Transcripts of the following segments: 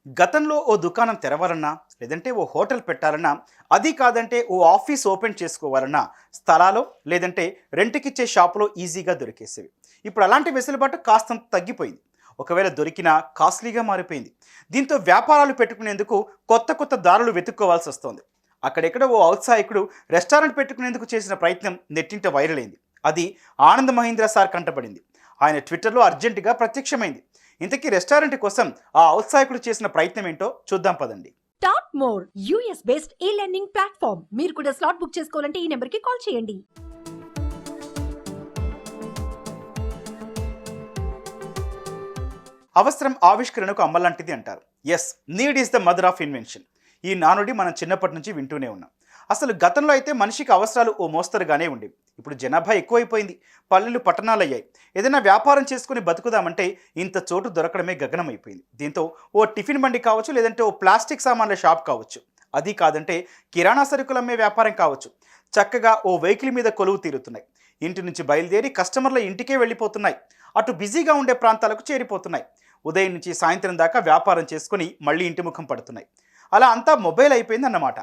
గతంలో ఓ దుకాణం తెరవాలన్నా లేదంటే ఓ హోటల్ పెట్టాలన్నా అది కాదంటే ఓ ఆఫీస్ ఓపెన్ చేసుకోవాలన్నా స్థలాలు లేదంటే రెంట్కిచ్చే షాపులో ఈజీగా దొరికేసేవి. ఇప్పుడు అలాంటి వెసులుబాటు కాస్తంత తగ్గిపోయింది. ఒకవేళ దొరికినా కాస్ట్లీగా మారిపోయింది. దీంతో వ్యాపారాలు పెట్టుకునేందుకు కొత్త కొత్త దారులు వెతుక్కోవాల్సి వస్తోంది. అక్కడెక్కడ ఓ ఔత్సాహికుడు రెస్టారెంట్ పెట్టుకునేందుకు చేసిన ప్రయత్నం నెట్టింట వైరల్ అయింది. అది ఆనంద్ మహీంద్రా సార్ కంటపడింది. ఆయన ట్విట్టర్లో అర్జెంటుగా ప్రత్యక్షమైంది. ఇంతకీ రెస్టారెంట్ కోసం ఆ ఔత్సాహికుడు చేసిన ప్రయత్నం ఏంటో చూద్దాం పదండి. టాప్ మోర్ యూఎస్ బేస్డ్ ఈ లెర్నింగ్ ప్లాట్ఫామ్. మీరు కూడా స్లాట్ బుక్ చేసుకోవాలంటే ఈ నెంబర్కి కాల్ చేయండి. అవసరం ఆవిష్కరణకు అమ్మలాంటిది అంటారు. Yes, need is the mother of invention. ఈ నానుడి మనం చిన్నప్పటి నుంచి వింటూనే ఉన్నాం. అసలు గతంలో అయితే మనిషికి అవసరాలు ఓ మోస్తరుగానే ఉండేవి. ఇప్పుడు జనాభా ఎక్కువైపోయింది, పల్లెలు పట్టణాలు అయ్యాయి. ఏదైనా వ్యాపారం చేసుకుని బతుకుదామంటే ఇంత చోటు దొరకడమే గగనమైపోయింది. దీంతో ఓ టిఫిన్ బండి కావచ్చు, లేదంటే ఓ ప్లాస్టిక్ సామాన్ల షాప్ కావచ్చు, అది కాదంటే కిరాణా సరుకులు అమ్మే వ్యాపారం కావచ్చు, చక్కగా ఓ వెహికల్ మీద కొలువు తీరుతున్నాయి. ఇంటి నుంచి బయలుదేరి కస్టమర్ల ఇంటికే వెళ్ళిపోతున్నాయి. అటు బిజీగా ఉండే ప్రాంతాలకు చేరిపోతున్నాయి. ఉదయం నుంచి సాయంత్రం దాకా వ్యాపారం చేసుకుని మళ్ళీ ఇంటి ముఖం పడుతున్నాయి. అలా అంతా మొబైల్ అయిపోయింది అన్నమాట.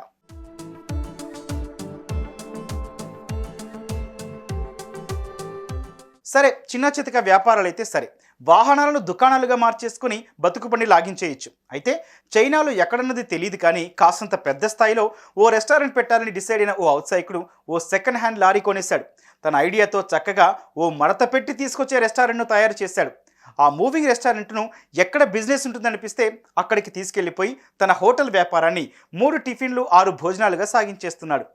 సరే, చిన్న చితక వ్యాపారాలు అయితే సరే, వాహనాలను దుకాణాలుగా మార్చేసుకుని బతుకు పని లాగించేయచ్చు. అయితే చైనాలో ఎక్కడన్నది తెలియదు కానీ కాసంత పెద్ద స్థాయిలో ఓ రెస్టారెంట్ పెట్టాలని డిసైడ్ అయిన ఓ ఔత్సాహికుడు ఓ సెకండ్ హ్యాండ్ లారీ కొనేశాడు. తన ఐడియాతో చక్కగా ఓ మడత పెట్టి తీసుకొచ్చే రెస్టారెంట్ను తయారు చేశాడు. ఆ మూవింగ్ రెస్టారెంట్ను ఎక్కడ బిజినెస్ ఉంటుందనిపిస్తే అక్కడికి తీసుకెళ్లిపోయి తన హోటల్ వ్యాపారాన్ని 3 టిఫిన్లు 6 భోజనాలుగా సాగించేస్తున్నాడు.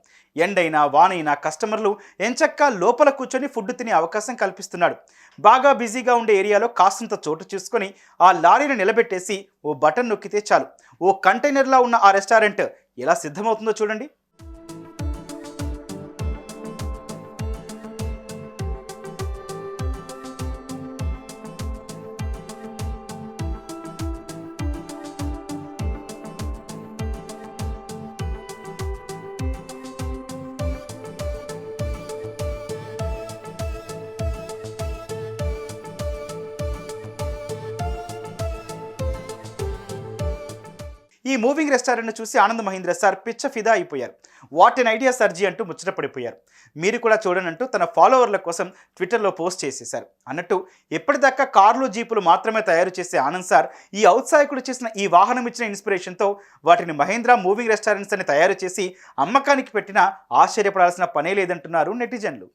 ఎండైనా వానైనా కస్టమర్లు ఎంచక్కా లోపల కూర్చొని ఫుడ్ తినే అవకాశం కల్పిస్తున్నాడు. బాగా బిజీగా ఉండే ఏరియాలో కాస్తంత చోటు చూసుకొని ఆ లారీని నిలబెట్టేసి ఓ బటన్ నొక్కితే చాలు, ఓ కంటైనర్లా ఉన్న ఆ రెస్టారెంట్ ఎలా సిద్ధమవుతుందో చూడండి. ఈ మూవింగ్ రెస్టారెంట్ను చూసి ఆనంద్ మహీంద్రా సార్ పిచ్చ ఫిదా అయిపోయారు. వాట్ ఎన్ ఐడియా సర్జీ అంటూ ముచ్చటపడిపోయారు. మీరు కూడా చూడనంటూ తన ఫాలోవర్ల కోసం ట్విట్టర్లో పోస్ట్ చేసేశారు. అన్నట్టు ఎప్పటిదాకా కార్లు జీపులు మాత్రమే తయారు చేసే ఆనంద్ సార్ ఈ ఔత్సాహికుడు చేసిన ఈ వాహనం ఇచ్చిన ఇన్స్పిరేషన్తో వాటిని మహీంద్రా మూవింగ్ రెస్టారెంట్స్ అని తయారు చేసి అమ్మకానికి పెట్టినా ఆశ్చర్యపడాల్సిన పనే లేదంటున్నారు నెటిజన్లు.